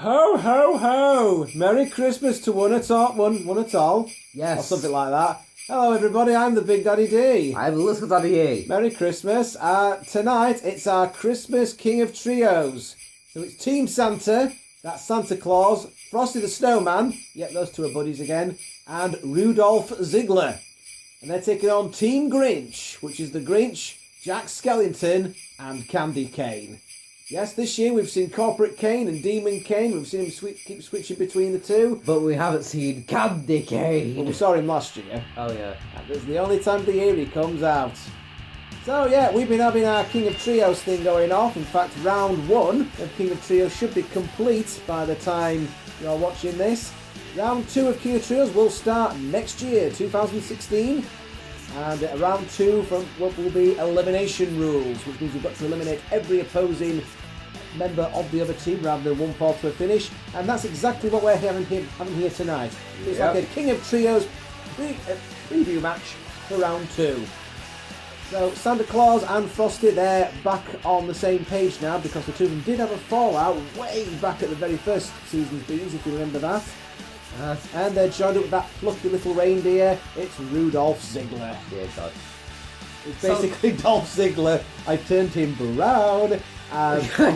Ho, ho, ho! Merry Christmas to one at all. Yes. Or something like that. Hello everybody, I'm the Big Daddy D. I'm the Little Daddy E. Merry Christmas. Tonight it's our Christmas King of Trios. So it's Team Santa, that's Santa Claus, Frosty the Snowman, yep, those two are buddies again, and Rudolph Ziggler. And they're taking on Team Grinch, which is the Grinch, Jack Skellington and Candy Kane. Yes, this year we've seen Corporate Kane and Demon Kane. We've seen him keep switching between the two. But we haven't seen Candy Kane. Well, we saw him last year. Oh, yeah. And it's the only time of the year he comes out. So, yeah, we've been having our King of Trios thing going off. In fact, round one of King of Trios should be complete by the time you're watching this. Round two of King of Trios will start next year, 2016. And round two from what will be elimination rules, which means you've got to eliminate every opposing member of the other team rather than one fall to a finish. And that's exactly what we're having here tonight. It's like a King of Trios preview match for round two. So Santa Claus and Frosty, they're back on the same page now because the two of them did have a fallout way back at the very first season's beans, if you remember that. And they're joined up with that plucky little reindeer. It's Rudolph Ziggler. Dear God. It's basically Dolph Ziggler. I turned him brown.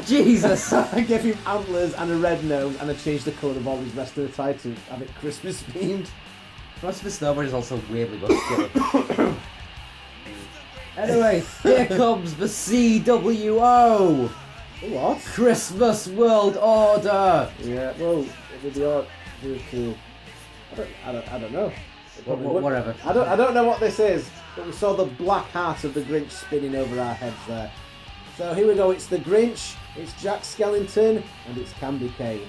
Jesus! I gave him antlers and a red nose, and I changed the colour of all his rest of the tie to have it Christmas themed. Frosty the Snowman is also weirdly muscular. Anyway, here comes the CWO! What? Christmas World Order! Yeah, well, it would be odd. I don't know. Whatever. I don't know what this is, but we saw the black heart of the Grinch spinning over our heads there. So here we go. It's the Grinch, it's Jack Skellington, and it's Candy Kane.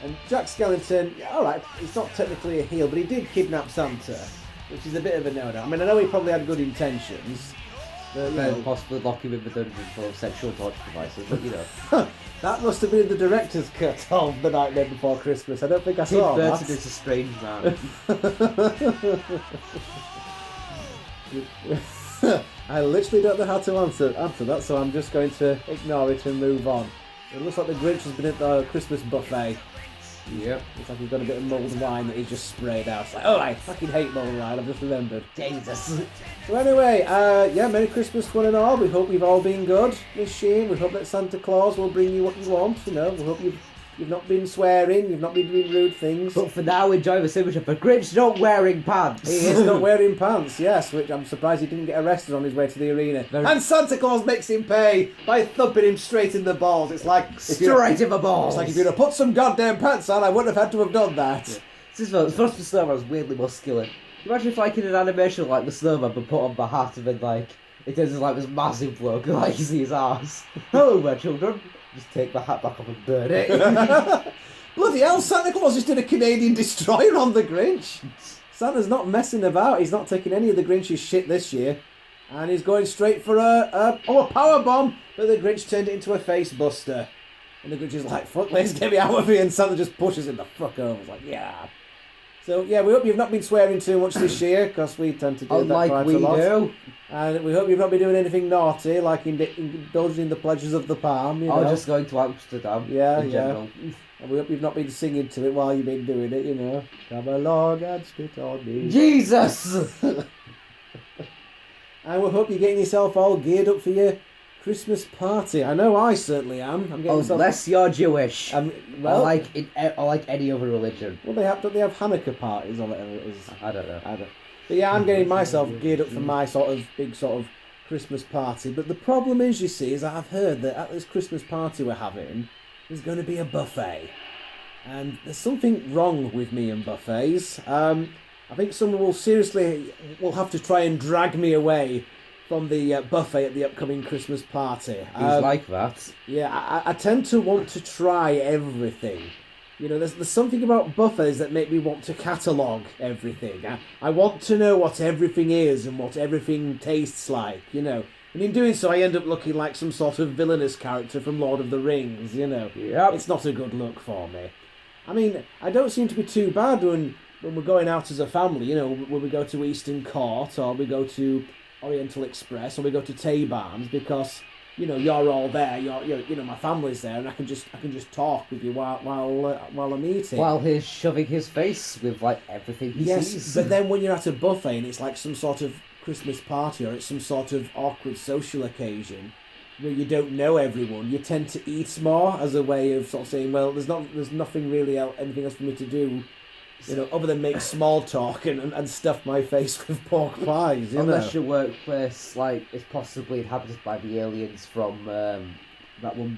And Jack Skellington, all right, he's not technically a heel, but he did kidnap Santa, which is a bit of a no-no. I mean, I know he probably had good intentions. But, And possibly lock him in the dungeon full of sexual torture devices, but you know. That must have been the director's cut of The Nightmare Before Christmas. I don't think I saw Tim that. Burton is a strange man. I literally don't know how to answer that, so I'm just going to ignore it and move on. It looks like the Grinch has been at the Christmas buffet. Yep. Looks like he's got a bit of mulled wine that he's just sprayed out. It's like, oh, I fucking hate mulled wine, I've just remembered. Jesus. So anyway, Merry Christmas one and all. We hope you've all been good this year. We hope that Santa Claus will bring you what you want, you know. We hope you've not been swearing, you've not been doing rude things. But for now, enjoy the signature for Grinch not wearing pants. He is not wearing pants, yes, which I'm surprised he didn't get arrested on his way to the arena. And Santa Claus makes him pay by thumping him straight in the balls. It's like... Straight in the balls. It's like if you'd have put some goddamn pants on, I wouldn't have had to have done that. Yeah. This is Frosty the Snowman was weirdly muscular. Imagine if, like, in an animation like the Snowman, but put on the hat and then, like, it turns into, like, this massive bloke, like, you see his arse. Hello, my children. Just take the hat back off and burn it. Bloody hell, Santa Claus just did a Canadian destroyer on the Grinch. Santa's not messing about. He's not taking any of the Grinch's shit this year. And he's going straight for a power bomb. But the Grinch turned it into a face buster. And the Grinch is like, fuck, let's get me out of here. And Santa just pushes him the fuck over. It's like, yeah. So, yeah, we hope you've not been swearing too much this year, because we tend to do that quite a lot. Do. And we hope you've not been doing anything naughty, like indulging in the pleasures of the palm, you know. Or just going to Amsterdam, in general. And we hope you've not been singing to it while you've been doing it, you know. Come along and spit on me. Jesus! And we hope you're getting yourself all geared up for your Christmas party. I know I certainly am. I'm getting Unless you're Jewish. well, or like any other religion. Well, don't they have Hanukkah parties or whatever it is? I don't know. But yeah, I'm getting myself geared up for my big Christmas party. But the problem is, you see, is that I've heard that at this Christmas party we're having, there's going to be a buffet. And there's something wrong with me and buffets. I think someone will have to try and drag me away from the buffet at the upcoming Christmas party. He's like that. Yeah, I tend to want to try everything. You know, there's something about buffets that make me want to catalogue everything. I want to know what everything is and what everything tastes like, you know. And in doing so, I end up looking like some sort of villainous character from Lord of the Rings, you know. Yep. It's not a good look for me. I mean, I don't seem to be too bad when we're going out as a family, you know, when we go to Eastern Court or we go to Oriental Express or we go to Tay Barnes, because you're all there. You're my family's there, and I can just talk with you while I'm eating. While he's shoving his face with like everything he sees. But then when you're at a buffet and it's like some sort of Christmas party or it's some sort of awkward social occasion where you don't know everyone, you tend to eat more as a way of sort of saying, well, there's nothing really anything else for me to do, other than make small talk and stuff my face with pork pies. Unless your workplace is possibly inhabited by the aliens from that one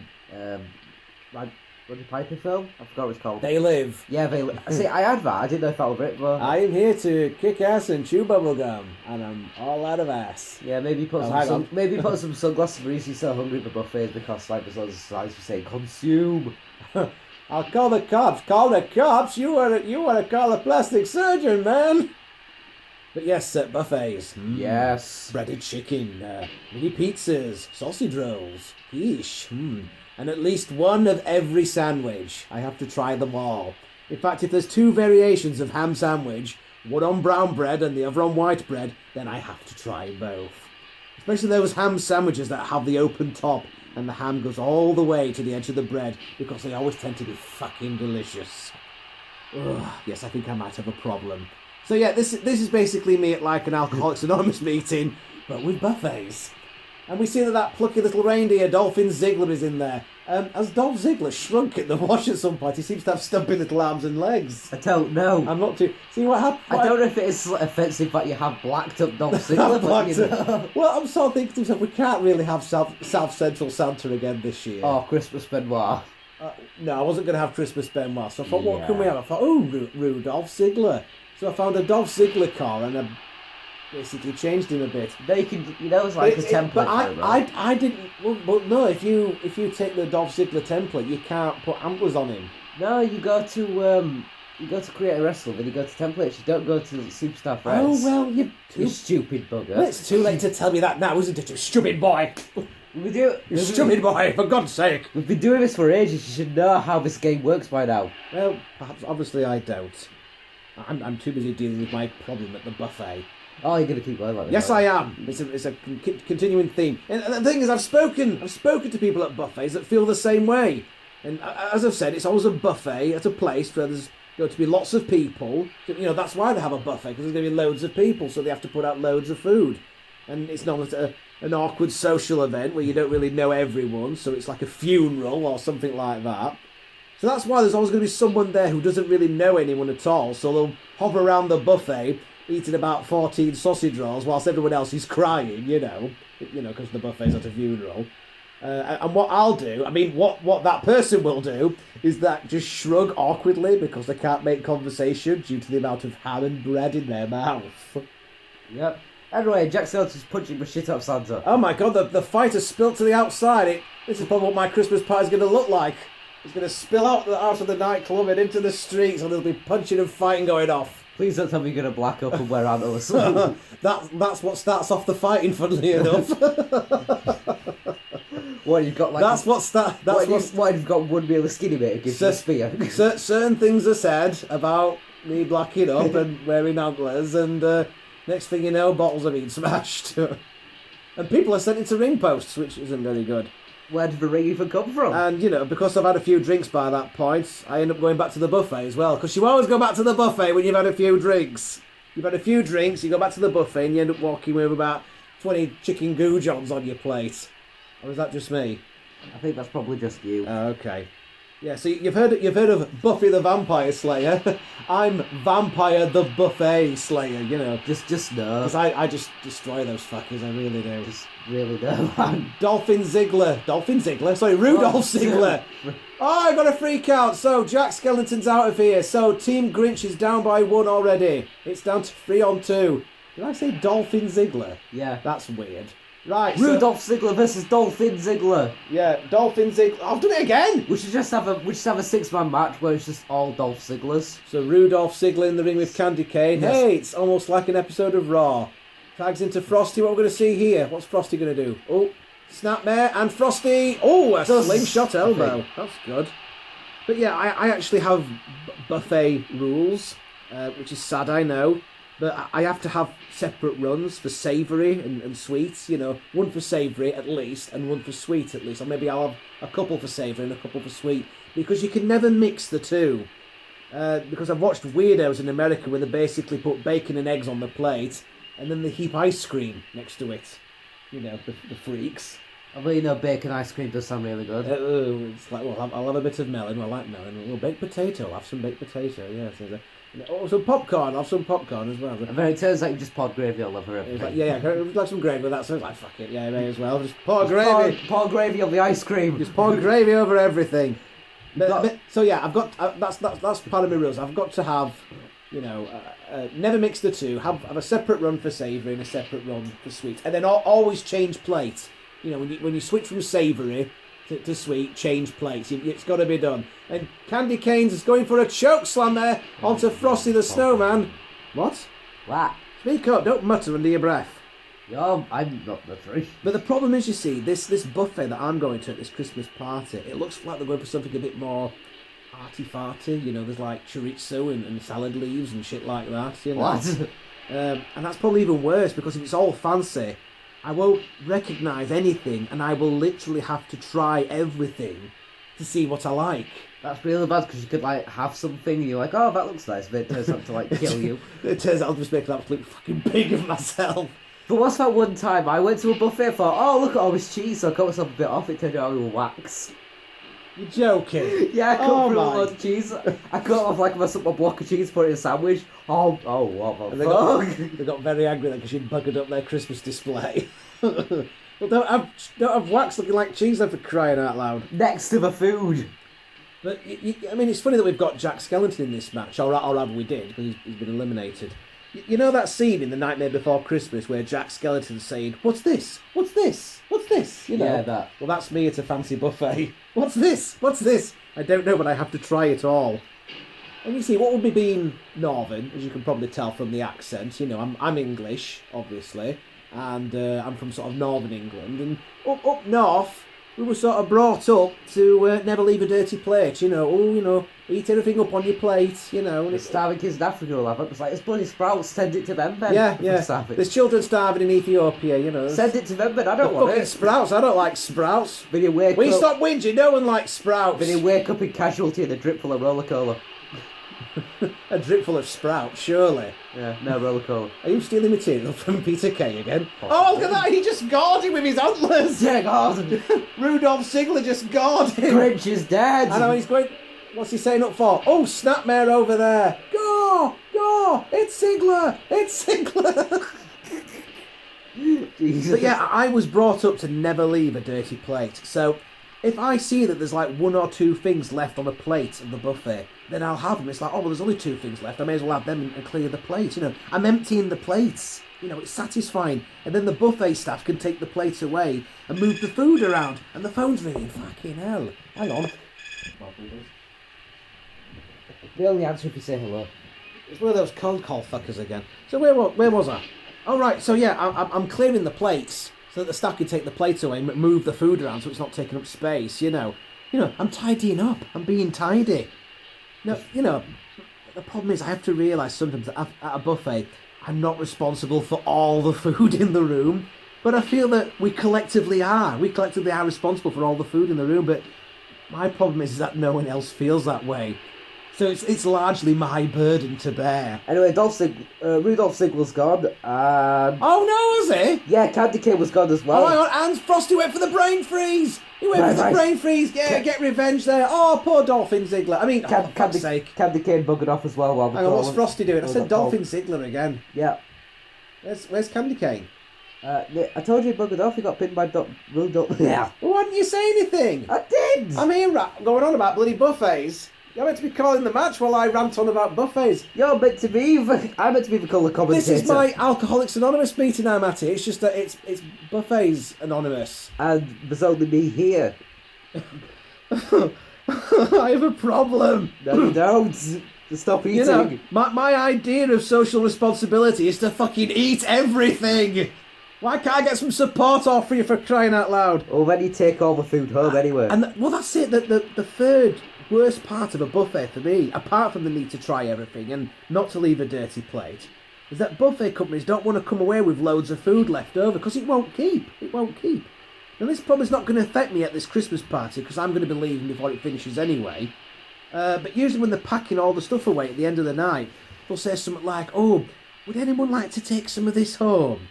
Roddy Piper film. I forgot what it's called. They Live. Yeah, They Live. See, I had that. I didn't know if that was it, but I am here to kick ass and chew bubble gum, and I'm all out of ass. Yeah, maybe put some sunglasses for easy so hungry at the buffets because there's loads of signs for saying consume. I'll call the cops. Call the cops. You want to call a plastic surgeon, man. But yes, at buffets. Yes. Breaded chicken, mini pizzas, sausage rolls, quiche, and at least one of every sandwich. I have to try them all. In fact, if there's 2 variations of ham sandwich, one on brown bread and the other on white bread, then I have to try both. Especially those ham sandwiches that have the open top and the ham goes all the way to the edge of the bread, because they always tend to be fucking delicious. Ugh, yes, I think I might have a problem. So yeah, this is basically me at like an Alcoholics Anonymous meeting, but with buffets. And we see that plucky little reindeer, Dolphin Ziggler, is in there. Has Dolph Ziggler shrunk in the wash at some point? He seems to have stumpy little arms and legs. I don't know. I'm not too... See what happened? I don't know if it is offensive that you have blacked up Dolph Ziggler, but Well, I'm sort of thinking to myself, we can't really have South Central Santa again this year. Oh, Christmas Benoit. No, I wasn't going to have Christmas Benoit, so I thought, what can we have? I thought, Rudolph Ziggler. So I found a Dolph Ziggler car and I basically changed him a bit. They can, it's like a template. But I didn't. Well, no, if you take the Dolph Ziggler template, you can't put antlers on him. No, you go to Create a Wrestler, then you go to templates. You don't go to Superstar Friends. Oh well, you stupid bugger. Well, it's too late to tell me that now, isn't it, you stupid boy? You stupid boy, for God's sake. We've been doing this for ages. You should know how this game works by now. Well, perhaps, obviously I don't. I'm too busy dealing with my problem at the buffet. Oh, you're going to keep going like that? Yes, I am. It's a continuing theme. And the thing is, I've spoken to people at buffets that feel the same way. And as I've said, it's always a buffet at a place where there's going to be lots of people. That's why they have a buffet, because there's going to be loads of people, so they have to put out loads of food. And it's not an awkward social event where you don't really know everyone, so it's like a funeral or something like that. So that's why there's always going to be someone there who doesn't really know anyone at all, so they'll hover around the buffet eating about 14 sausage rolls whilst everyone else is crying, because the buffet's at a funeral. And what I'll do, what that person will do, is that just shrug awkwardly because they can't make conversation due to the amount of ham and bread in their mouth. Yep. Anyway, Jack Skellington's punching the shit out of Santa. Oh my God, the fight has spilt to the outside. This is probably what my Christmas pie is going to look like. It's going to spill out of the nightclub and into the streets, and there'll be punching and fighting going off. Please don't tell me you're going to black up and wear antlers. That's what starts off the fighting, funnily enough. What, you've got what, you've got one meal of skinny mate who gives you a spear? Certain things are said about me blacking up and wearing antlers, and next thing you know, bottles are being smashed. And people are sent into ring posts, which isn't very good. Where did the ring even come from? And, because I've had a few drinks by that point, I end up going back to the buffet as well. Because you always go back to the buffet when you've had a few drinks. You've had a few drinks, you go back to the buffet, and you end up walking with about 20 chicken goujons on your plate. Or is that just me? I think that's probably just you. Oh, okay. Yeah, so you've heard of Buffy the Vampire Slayer. I'm Vampire the Buffet Slayer, Just know. Because I just destroy those fuckers, I really do. Just really do. Rudolph Ziggler. Oh, I got a freak out. So, Jack Skellington's out of here. So, Team Grinch is down by 1 already. It's down to 3-on-2. Did I say Dolphin Ziggler? Yeah. That's weird. Right, Rudolph Ziggler versus Dolphin Ziggler. Yeah, Dolphin Ziggler. I've done it again. We should just have a 6-man match where it's just all Dolph Zigglers. So Rudolph Ziggler in the ring with Candy Kane. Yes. Hey, it's almost like an episode of Raw. Tags into Frosty. What we're going to see here? What's Frosty going to do? Oh, snapmare and Frosty. Oh, a slingshot elbow. That's good. But yeah, I actually have buffet rules, which is sad, I know. But I have to have separate runs for savoury and sweets, you know. One for savoury at least, and one for sweet at least. Or maybe I'll have a couple for savoury and a couple for sweet. Because you can never mix the two. Because I've watched weirdos in America where they basically put bacon and eggs on the plate, and then they heap ice cream next to it. You know, the freaks. Although you know bacon ice cream does sound really good. It's like, well, I'll have a bit of melon. I like melon. A little baked potato. I'll have some baked potato, yes. Oh, some popcorn. I'll have some popcorn as well. And then it turns out you just poured gravy all over everything. Like, yeah, would like some gravy. That sounds like, fuck it, yeah, may as well. Just pour gravy. Pour gravy on the ice cream. Just pour gravy over everything. So yeah, I've got that's part of my rules. I've got to have, you know, never mix the two. Have a separate run for savoury and a separate run for sweet, and then always change plate. You know, when you switch from savoury to sweet, change plates. It's got to be done. And Candy Canes is going for a choke slam there onto Frosty the Snowman. What? What? Speak up! Don't mutter under your breath. Yo, I'm not muttering. But the problem is, you see, this buffet that I'm going to at this Christmas party, it looks like they're going for something a bit more arty-farty. You know, there's like chorizo and salad leaves and shit like that. You know? What? And that's probably even worse, because if it's all fancy, I won't recognise anything, and I will literally have to try everything to see what I like. That's really bad, because you could like have something and you're like, oh, that looks nice, but it turns out to like kill you. It turns out I'll just make an absolute fucking pig of myself. But what's that one time I went to a buffet, thought, oh, look at all this cheese, so I cut myself a bit off, it turned out it was wax. You're joking? Yeah, I cut through a load of cheese. I cut off like a block of cheese, put it in a sandwich. Oh, what the fuck? They got very angry because you'd buggered up their Christmas display. Well, don't have wax looking like cheese then, for crying out loud. Next to the food. But, I mean, it's funny that we've got Jack Skellington in this match, or rather we did, because he's been eliminated. You know that scene in The Nightmare Before Christmas where Jack Skellington's saying, "What's this? What's this? What's this?" You know? Yeah, that. Well, that's me at a fancy buffet. What's this? What's this? I don't know, but I have to try it all. And you see, what would be being Northern, as you can probably tell from the accent, you know, I'm English, obviously, and I'm from sort of Northern England, and up north, we were sort of brought up to never leave a dirty plate, you know, eat everything up on your plate, you know. And the starving kids in Africa will have it. It's like, it's bloody sprouts, send it to them then. Yeah. There's children starving in Ethiopia, you know. Send it to them then, I don't want it. Sprouts, I don't like sprouts. When you wake up... stop whinging, no one likes sprouts. When you wake up in casualty and a drip full of roller cola. A drip full of sprouts, surely. Yeah, no roller cola. Are you stealing material from Peter Kay again? Possibly. Oh, look at that! He just gored him with his antlers! Yeah, God! Rudolph Ziggler just gored him! Grinch is dead! I know, he's going... What's he saying up for? Oh, Snapmare over there! Go! It's Ziggler! It's Ziggler! Jesus. But yeah, I was brought up to never leave a dirty plate, so... If I see that there's like one or two things left on a plate of the buffet, then I'll have them. It's like, oh, well, there's only two things left. I may as well have them and clear the plate. You know, I'm emptying the plates. You know, it's satisfying. And then the buffet staff can take the plates away and move the food around. And the phone's ringing. Fucking hell. Hang on. They only answer if you say hello. It's one of those cold call fuckers again. So where was I? Oh, right. So, yeah, I'm clearing the plates. So that the staff can take the plates away and move the food around so it's not taking up space, you know. I'm tidying up. I'm being tidy. No, you know, the problem is I have to realise sometimes that at a buffet, I'm not responsible for all the food in the room. But I feel that we collectively are. We collectively are responsible for all the food in the room. But my problem is that no one else feels that way. So it's largely my burden to bear. Anyway, Rudolph Ziggler's gone. Oh no, was he? Yeah, Candy Kane was gone as well. Oh, hang on, and Frosty went for the brain freeze. He went for the brain freeze. Yeah, get revenge there. Oh, poor Dolphin Ziggler. I mean, for fuck's sake. Candy Kane buggered off as well. Hang on, what's Frosty doing? I said Dolphin Ziggler again. Yeah. Where's Candy Cane? I told you he buggered off. He got pinned by Rudolph. Yeah. Well, why didn't you say anything? I did. I'm here going on about bloody buffets. You're meant to be calling the match while I rant on about buffets. I'm meant to be the colour commentator. This is my Alcoholics Anonymous meeting now, Matty. It's just that it's Buffets Anonymous. And there's only me here. I have a problem. No, you don't. Stop eating. You know, my idea of social responsibility is to fucking eat everything. Why can't I get some support off for you, for crying out loud? Well, then you take all the food home anyway. And well, that's it. The third worst part of a buffet for me, apart from the need to try everything and not to leave a dirty plate, is that buffet companies don't want to come away with loads of food left over because it won't keep. It won't keep. Now, this probably is not going to affect me at this Christmas party because I'm going to be leaving before it finishes anyway. But usually when they're packing all the stuff away at the end of the night, they'll say something like, "Oh, would anyone like to take some of this home?"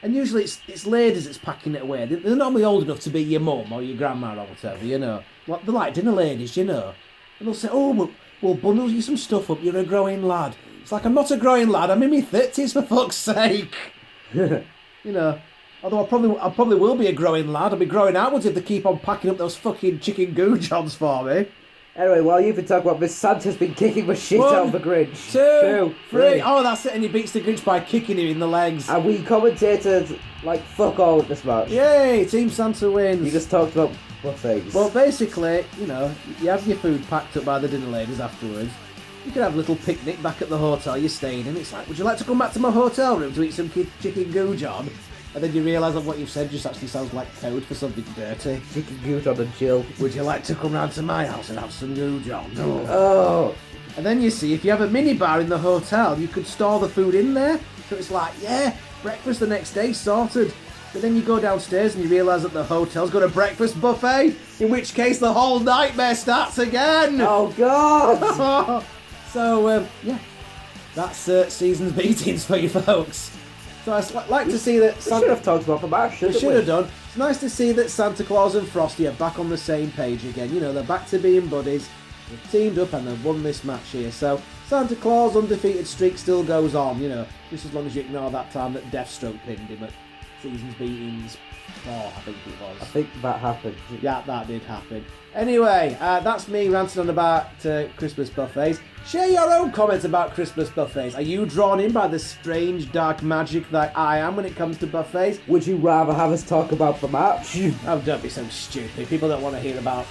And usually it's ladies that's packing it away. They're normally old enough to be your mum or your grandma or whatever, you know. They're like dinner ladies, you know. And they'll say, "Oh, we'll bundle you some stuff up. You're a growing lad." It's like, I'm not a growing lad. I'm in my 30s, for fuck's sake. You know. Although I probably will be a growing lad. I'll be growing outwards if they keep on packing up those fucking chicken goo jobs for me. Anyway, while you've been talking about Miss Santa's been kicking the shit out of the Grinch. Two, three. Oh, that's it. And he beats the Grinch by kicking him in the legs. And we commentated like fuck all at this match. Yay! Team Santa wins. You just talked about buffets. Well, basically, you know, you have your food packed up by the dinner ladies afterwards. You can have a little picnic back at the hotel you're staying in. It's like, would you like to come back to my hotel room to eat some chicken goo john? And then you realise that what you've said just actually sounds like code for something dirty. Chicken goo john and chill. Would you like to come round to my house and have some goo john? Oh. And then you see, if you have a minibar in the hotel, you could store the food in there. So it's like, yeah, breakfast the next day, sorted. But then you go downstairs and you realise that the hotel's got a breakfast buffet, in which case the whole nightmare starts again. Oh, God. So, yeah, that's season's beatings for you folks. So I'd like to see that... We should have talked about the match, We should have done. It's nice to see that Santa Claus and Frosty are back on the same page again. You know, they're back to being buddies. They've teamed up and they've won this match here. So Santa Claus' undefeated streak still goes on, you know, just as long as you ignore that time that Deathstroke pinned him at season's beatings 4, I think it was. I think that happened. Yeah, that did happen. Anyway, that's me ranting on about Christmas buffets. Share your own comments about Christmas buffets. Are you drawn in by the strange dark magic that I am when it comes to buffets? Would you rather have us talk about the match? Oh, don't be so stupid. People don't want to hear about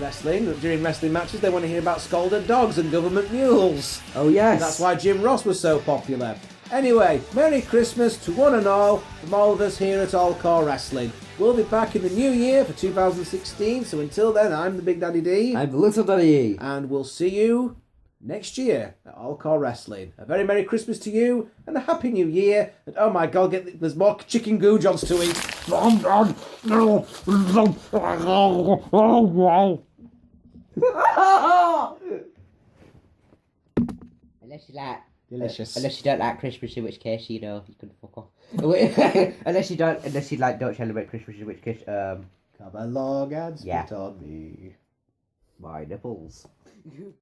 wrestling. During wrestling matches, they want to hear about scolded dogs and government mules. Oh, yes. That's why Jim Ross was so popular. Anyway, Merry Christmas to one and all from all of us here at All-CAW Wrestling. We'll be back in the new year for 2016, so until then, I'm the Big Daddy D. I'm the Little Daddy E. And we'll see you next year at All-CAW Wrestling. A very Merry Christmas to you, and a Happy New Year, and oh my God, there's more chicken goo johns to eat. Unless you like... Delicious. Unless you don't like Christmas, in which case, you know, you can fuck off. unless you don't celebrate Christmas, in which case, Come along and spit yeah. on me. My nipples.